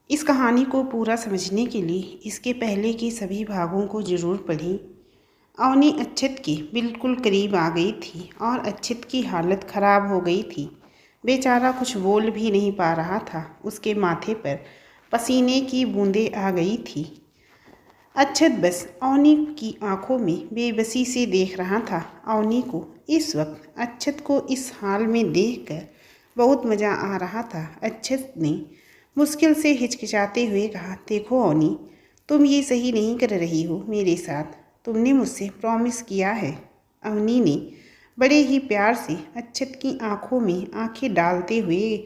इस कहानी को पूरा समझने के लिए इसके पहले के सभी भागों को जरूर पढ़ें। अवनी अच्छत के बिल्कुल करीब आ गई थी और अच्छत की हालत खराब हो गई थी। बेचारा कुछ बोल भी नहीं पा रहा था। उसके माथे पर पसीने की बूंदें आ गई थी। अच्छत बस अवनी की आंखों में बेबसी से देख रहा था। अवनी को इस वक्त अच्छत को इस हाल में देखकर बहुत मज़ा आ रहा था। अच्छत ने मुश्किल से हिचकिचाते हुए कहा, देखो अवनी, तुम ये सही नहीं कर रही हो मेरे साथ। तुमने मुझसे प्रॉमिस किया है। अवनी ने बड़े ही प्यार से अच्छत की आंखों में आंखें डालते हुए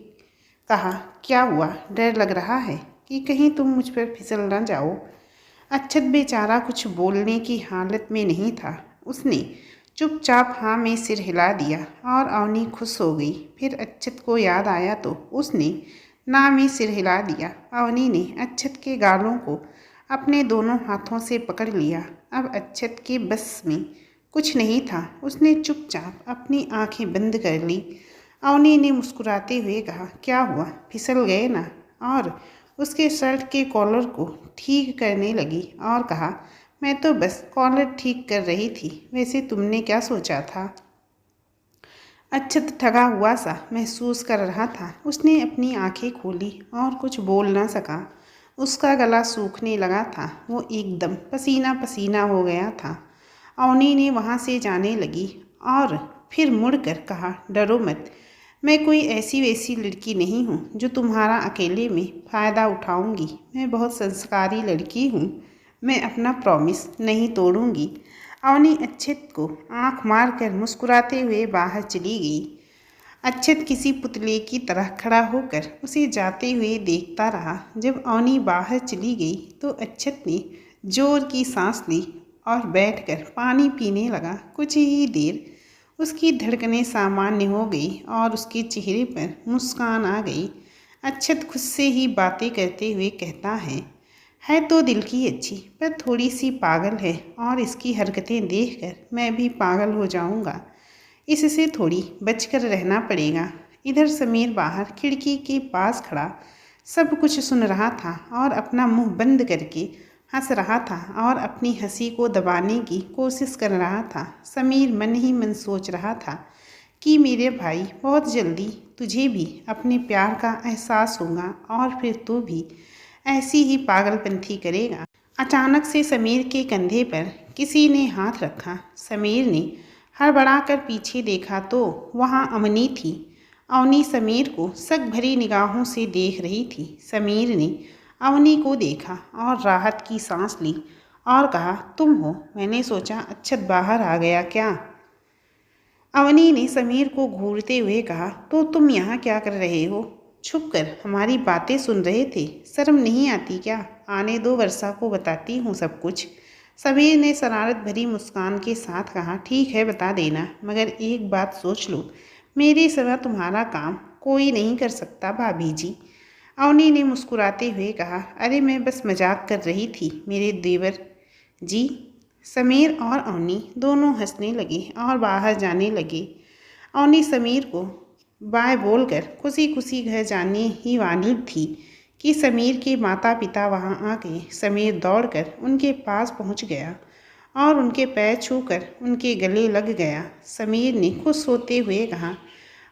कहा, क्या हुआ? डर लग रहा है कि कहीं तुम मुझ पर फिसल न जाओ। अच्छत बेचारा कुछ बोलने की हालत में नहीं था। उसने चुपचाप हाँ में सिर हिला दिया और अवनी खुश हो गई। फिर अच्छत को याद आया तो उसने ना में सिर हिला दिया। अवनी ने अच्छत के गालों को अपने दोनों हाथों से पकड़ लिया। अब अच्छत के बस में कुछ नहीं था। उसने चुपचाप अपनी आंखें बंद कर ली। अवनी ने मुस्कुराते हुए कहा, क्या हुआ? फिसल गए ना? और उसके शर्ट के कॉलर को ठीक करने लगी और कहा, मैं तो बस कॉलर ठीक कर रही थी। वैसे तुमने क्या सोचा था? अच्छत ठगा हुआ सा महसूस कर रहा था। उसने अपनी आंखें खोली और कुछ बोल ना सका। उसका गला सूखने लगा था। वो एकदम पसीना पसीना हो गया था। अवनी ने वहाँ से जाने लगी और फिर मुड़कर कहा, डरो मत, मैं कोई ऐसी वैसी लड़की नहीं हूँ जो तुम्हारा अकेले में फ़ायदा उठाऊँगी। मैं बहुत संस्कारी लड़की हूँ। मैं अपना प्रॉमिस नहीं तोड़ूँगी। अवनी अच्छत को आंख मारकर मुस्कुराते हुए बाहर चली गई। अच्छत किसी पुतले की तरह खड़ा होकर उसे जाते हुए देखता रहा। जब अवनी बाहर चली गई तो अच्छत ने जोर की सांस ली और बैठकर पानी पीने लगा। कुछ ही देर उसकी धड़कनें सामान्य हो गई और उसके चेहरे पर मुस्कान आ गई। अच्छत खुद से ही बातें करते हुए कहता है तो दिल की अच्छी, पर थोड़ी सी पागल है और इसकी हरकतें देखकर मैं भी पागल हो जाऊंगा। इससे थोड़ी बचकर रहना पड़ेगा। इधर समीर बाहर खिड़की के पास खड़ा सब कुछ सुन रहा था और अपना मुंह बंद करके हंस रहा था और अपनी हंसी को दबाने की कोशिश कर रहा था। समीर मन ही मन सोच रहा था कि मेरे भाई, बहुत जल्दी तुझे भी अपने प्यार का एहसास होगा और फिर तू भी ऐसी ही पागलपंथी करेगा। अचानक से समीर के कंधे पर किसी ने हाथ रखा। समीर ने हड़बड़ाकर पीछे देखा तो वहाँ अवनी थी। अवनी समीर को शक भरी निगाहों से देख रही थी। समीर ने अवनी को देखा और राहत की सांस ली और कहा, तुम हो? मैंने सोचा अच्छत बाहर आ गया क्या? अवनी ने समीर को घूरते हुए कहा, तो तुम यहाँ क्या कर रहे हो? छुपकर हमारी बातें सुन रहे थे? शर्म नहीं आती क्या? आने दो, वर्षा को बताती हूँ सब कुछ। समीर ने शरारत भरी मुस्कान के साथ कहा, ठीक है बता देना, मगर एक बात सोच लो, मेरे सिवा तुम्हारा काम कोई नहीं कर सकता भाभी जी। अवनी ने मुस्कुराते हुए कहा, अरे मैं बस मजाक कर रही थी मेरे देवर जी। समीर और अवनी दोनों हंसने लगे और बाहर जाने लगे। अवनी समीर को बाय बोलकर खुशी खुशी घर जाने ही वाली थी कि समीर के माता पिता वहां आ गए। समीर दौड़कर उनके पास पहुंच गया और उनके पैर छूकर उनके गले लग गया। समीर ने खुश होते हुए कहा,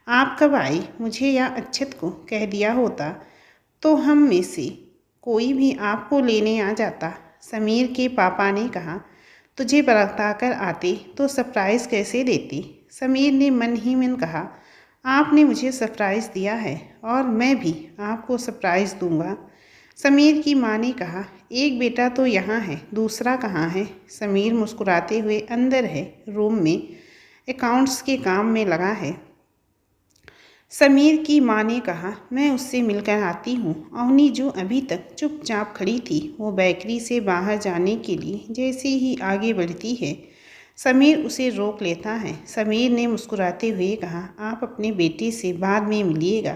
आप कब आई? मुझे या अच्छत को कह दिया होता तो हम में से कोई भी आपको लेने आ जाता। समीर के पापा ने कहा, तुझे बताकर आते तो सरप्राइज़ कैसे देते? समीर ने मन ही मन कहा, आपने मुझे सरप्राइज़ दिया है और मैं भी आपको सरप्राइज़ दूंगा। समीर की माँ ने कहा, एक बेटा तो यहाँ है, दूसरा कहाँ है? समीर मुस्कुराते हुए, अंदर है, रूम में अकाउंट्स के काम में लगा है। समीर की माँ ने कहा, मैं उससे मिलकर आती हूँ। अवनी जो अभी तक चुपचाप खड़ी थी, वो बेकरी से बाहर जाने के लिए जैसे ही आगे बढ़ती है, समीर उसे रोक लेता है। समीर ने मुस्कुराते हुए कहा, आप अपने बेटे से बाद में मिलिएगा,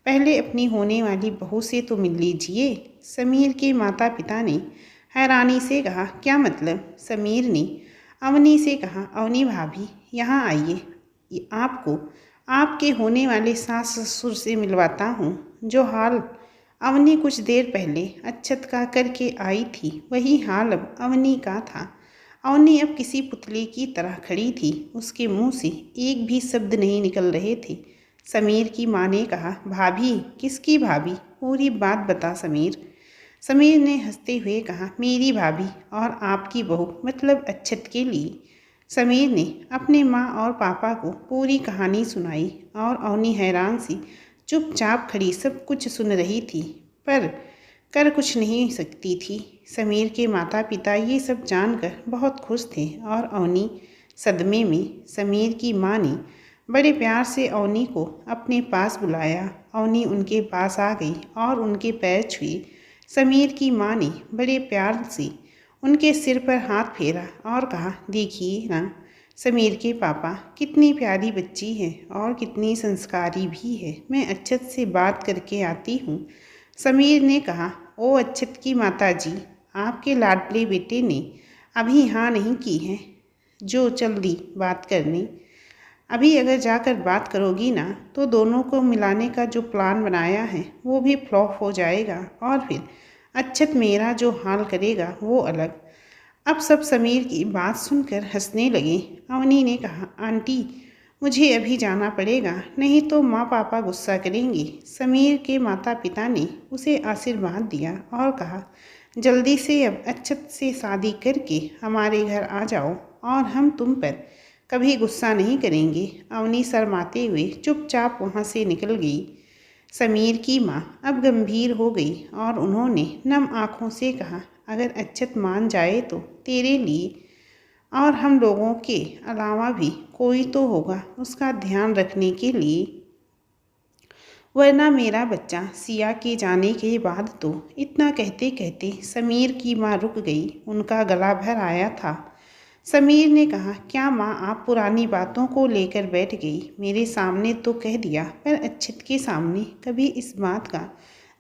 पहले अपनी होने वाली बहू से तो मिल लीजिए। समीर के माता पिता ने हैरानी से कहा, क्या मतलब? समीर ने अवनी से कहा, अवनी भाभी यहाँ आइए, आपको आपके होने वाले सास ससुर से मिलवाता हूँ। जो हाल अवनी कुछ देर पहले अच्छत का करके आई थी, वही हाल अब अवनी का था। अवनी अब किसी पुतले की तरह खड़ी थी, उसके मुंह से एक भी शब्द नहीं निकल रहे थे। समीर की माँ ने कहा, भाभी? किसकी भाभी? पूरी बात बता समीर। समीर ने हंसते हुए कहा, मेरी भाभी और आपकी बहू, मतलब अच्छत के लिए। समीर ने अपने माँ और पापा को पूरी कहानी सुनाई और अवनी हैरान सी चुपचाप खड़ी सब कुछ सुन रही थी, पर कर कुछ नहीं सकती थी। समीर के माता पिता ये सब जानकर बहुत खुश थे और अवनी सदमे में। समीर की माँ ने बड़े प्यार से अवनी को अपने पास बुलाया। अवनी उनके पास आ गई और उनके पैर छुए। समीर की माँ ने बड़े प्यार से उनके सिर पर हाथ फेरा और कहा, देखिए ना समीर के पापा, कितनी प्यारी बच्ची है और कितनी संस्कारी भी है। मैं अच्छत से बात करके आती हूँ। समीर ने कहा, ओ अच्छत की माता जी, आपके लाडले बेटे ने अभी हाँ नहीं की है जो चल दी बात करने। अभी अगर जाकर बात करोगी ना तो दोनों को मिलाने का जो प्लान बनाया है वो भी फ्लॉप हो जाएगा और फिर अच्छत मेरा जो हाल करेगा वो अलग। अब सब समीर की बात सुनकर हंसने लगे। अवनी ने कहा, आंटी मुझे अभी जाना पड़ेगा, नहीं तो माँ पापा गुस्सा करेंगे। समीर के माता पिता ने उसे आशीर्वाद दिया और कहा, जल्दी से अब अच्छत से शादी करके हमारे घर आ जाओ और हम तुम पर कभी गुस्सा नहीं करेंगे। अवनी शर्माते हुए चुपचाप वहाँ से निकल गई। समीर की माँ अब गंभीर हो गई और उन्होंने नम आँखों से कहा, अगर अच्छत मान जाए तो तेरे लिए और हम लोगों के अलावा भी कोई तो होगा उसका ध्यान रखने के लिए, वरना मेरा बच्चा सिया के जाने के बाद तो। इतना कहते कहते समीर की माँ रुक गई, उनका गला भर आया था। समीर ने कहा, क्या माँ आप पुरानी बातों को लेकर बैठ गई? मेरे सामने तो कह दिया, पर अच्छत के सामने कभी इस बात का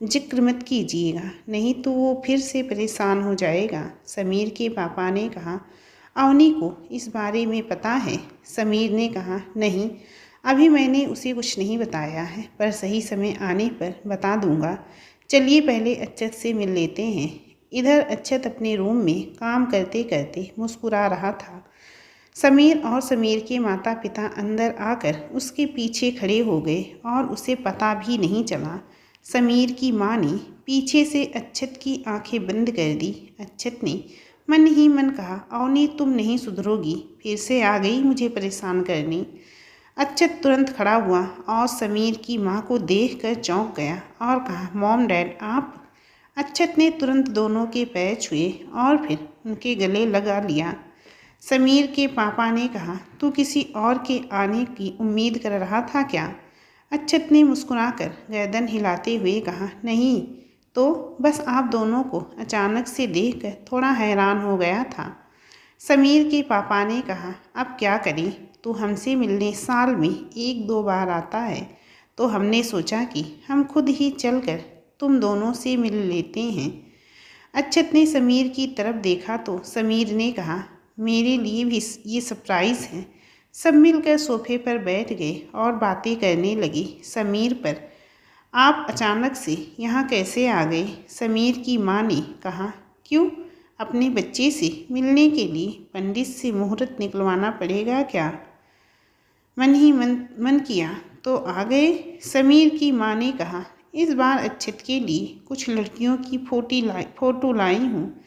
जिक्र मत कीजिएगा, नहीं तो वो फिर से परेशान हो जाएगा। समीर के पापा ने कहा, अवनी को इस बारे में पता है? समीर ने कहा, नहीं, अभी मैंने उसे कुछ नहीं बताया है, पर सही समय आने पर बता दूंगा। चलिए पहले अच्छत से मिल लेते हैं। इधर अच्छत अपने रूम में काम करते करते मुस्कुरा रहा था। समीर और समीर के माता पिता अंदर आकर उसके पीछे खड़े हो गए और उसे पता भी नहीं चला। समीर की माँ ने पीछे से अच्छत की आंखें बंद कर दी। अच्छत ने मन ही मन कहा, अवनी तुम नहीं सुधरोगी, फिर से आ गई मुझे परेशान करने। अच्छत तुरंत खड़ा हुआ और समीर की माँ को देखकर चौंक गया और कहा, मॉम डैड आप? अच्छत ने तुरंत दोनों के पैर छुए और फिर उनके गले लगा लिया। समीर के पापा ने कहा, तू किसी और के आने की उम्मीद कर रहा था क्या? अच्छत ने मुस्कुराकर गर्दन हिलाते हुए कहा, नहीं तो बस आप दोनों को अचानक से देखकर थोड़ा हैरान हो गया था। समीर के पापा ने कहा, अब क्या करें, तू हमसे मिलने साल में 1-2 बार आता है, तो हमने सोचा कि हम खुद ही चलकर तुम दोनों से मिल लेते हैं। अच्छत ने समीर की तरफ देखा तो समीर ने कहा, मेरे लिए भी ये सरप्राइज़ है। सब मिलकर सोफे पर बैठ गए और बातें करने लगी। समीर पर, आप अचानक से यहाँ कैसे आ गए? समीर की माँ ने कहा, क्यों, अपने बच्चे से मिलने के लिए पंडित से मुहूर्त निकलवाना पड़ेगा क्या? मन ही मन किया तो आ गए। समीर की माँ ने कहा, इस बार अच्छत के लिए कुछ लड़कियों की फोटो लाई हूँ,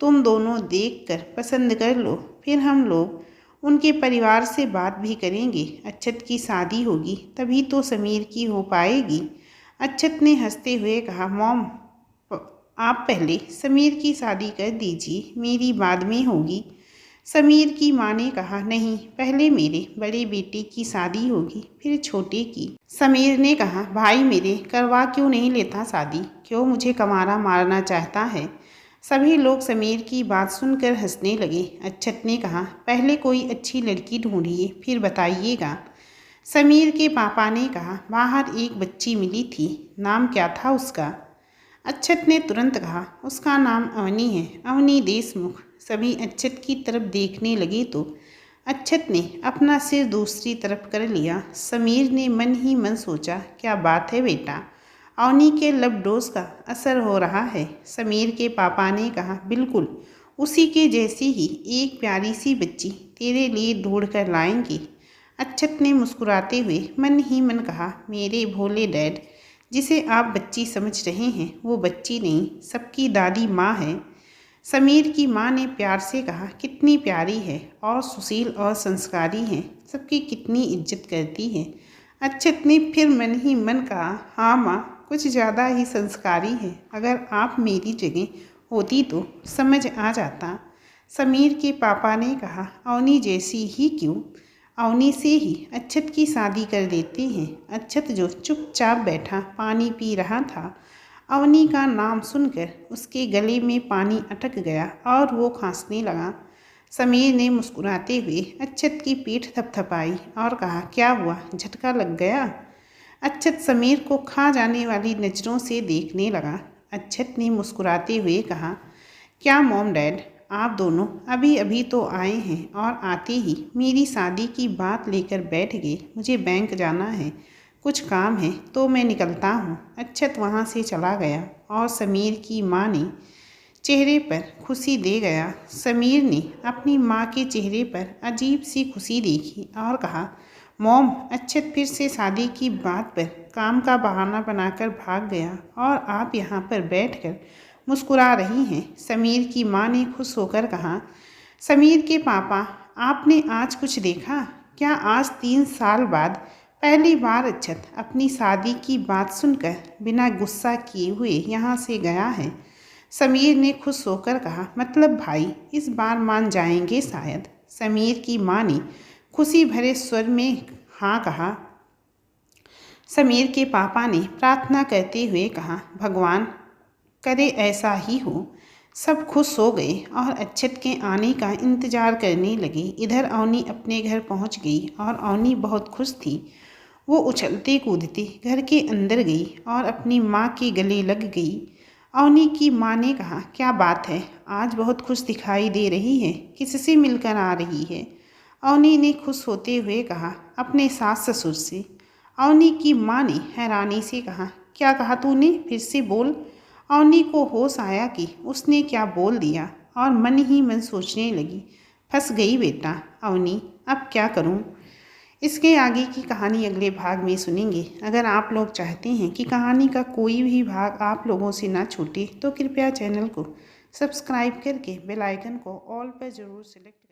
तुम दोनों देखकर पसंद कर लो, फिर हम लोग उनके परिवार से बात भी करेंगे। अच्छत की शादी होगी तभी तो समीर की हो पाएगी। अच्छत ने हंसते हुए कहा, मॉम आप पहले समीर की शादी कर दीजिए, मेरी बाद में होगी। समीर की माँ ने कहा, नहीं, पहले मेरे बड़े बेटे की शादी होगी, फिर छोटे की। समीर ने कहा, भाई मेरे करवा क्यों नहीं लेता शादी? क्यों मुझे कमारा मारना चाहता है? सभी लोग समीर की बात सुनकर हंसने लगे। अच्छत ने कहा, पहले कोई अच्छी लड़की ढूंढिए फिर बताइएगा। समीर के पापा ने कहा, बाहर एक बच्ची मिली थी, नाम क्या था उसका? अच्छत ने तुरंत कहा, उसका नाम अवनी है, अवनी देशमुख। सभी अच्छत की तरफ देखने लगे तो अच्छत ने अपना सिर दूसरी तरफ कर लिया। समीर ने मन ही मन सोचा, क्या बात है बेटा, अवनी के लब डोज का असर हो रहा है। समीर के पापा ने कहा, बिल्कुल उसी के जैसी ही एक प्यारी सी बच्ची तेरे लिए ढूंढ कर लाएंगे। अक्षत ने मुस्कुराते हुए मन ही मन कहा, मेरे भोले डैड, जिसे आप बच्ची समझ रहे हैं वो बच्ची नहीं, सबकी दादी माँ है। समीर की माँ ने प्यार से कहा, कितनी प्यारी है और सुशील और संस्कारी है, सबकी कितनी इज्जत करती है। अक्षत ने फिर मन ही मन कहा, हाँ माँ, कुछ ज़्यादा ही संस्कारी है। अगर आप मेरी जगह होती तो समझ आ जाता। समीर के पापा ने कहा, अवनी जैसी ही क्यों, अवनी से ही अक्षत की शादी कर देते हैं। अक्षत जो चुपचाप बैठा पानी पी रहा था, अवनी का नाम सुनकर उसके गले में पानी अटक गया और वो खांसने लगा। समीर ने मुस्कुराते हुए अक्षत की पीठ थपथपाई और कहा, क्या हुआ, झटका लग गया? अक्षत समीर को खा जाने वाली नज़रों से देखने लगा। अक्षत ने मुस्कुराते हुए कहा, क्या मॉम डैड, आप दोनों अभी अभी तो आए हैं और आते ही मेरी शादी की बात लेकर बैठ गए। मुझे बैंक जाना है, कुछ काम है तो मैं निकलता हूँ। अक्षत वहाँ से चला गया और समीर की माँ ने चेहरे पर खुशी दे गया। समीर ने अपनी माँ के चेहरे पर अजीब सी खुशी देखी और कहा, मॉम, अक्षत फिर से शादी की बात पर काम का बहाना बनाकर भाग गया और आप यहाँ पर बैठकर मुस्कुरा रही हैं। समीर की माँ ने खुश होकर कहा, समीर के पापा, आपने आज कुछ देखा क्या? आज 3 साल बाद पहली बार अक्षत अपनी शादी की बात सुनकर बिना गुस्सा किए हुए यहाँ से गया है। समीर ने खुश होकर कहा, मतलब भाई इस बार मान जाएंगे शायद। समीर की माँ ने खुशी भरे स्वर में हाँ कहा। समीर के पापा ने प्रार्थना करते हुए कहा, भगवान करे ऐसा ही हो। सब खुश हो गए और अक्षत के आने का इंतजार करने लगे। इधर अवनी अपने घर पहुंच गई और अवनी बहुत खुश थी। वो उछलते कूदते घर के अंदर गई और अपनी माँ के गले लग गई। अवनी की माँ ने कहा, क्या बात है, आज बहुत खुश दिखाई दे रही है, किससे मिलकर आ रही है? अवनी ने खुश होते हुए कहा, अपने सास ससुर से। अवनी की माँ ने हैरानी से कहा, क्या कहा तूने, फिर से बोल। अवनी को होश आया कि उसने क्या बोल दिया और मन ही मन सोचने लगी, फंस गई बेटा अवनी, अब क्या करूं? इसके आगे की कहानी अगले भाग में सुनेंगे। अगर आप लोग चाहते हैं कि कहानी का कोई भी भाग आप लोगों से ना छूटे तो कृपया चैनल को सब्सक्राइब करके बेल आइकन को ऑल पर ज़रूर सेलेक्ट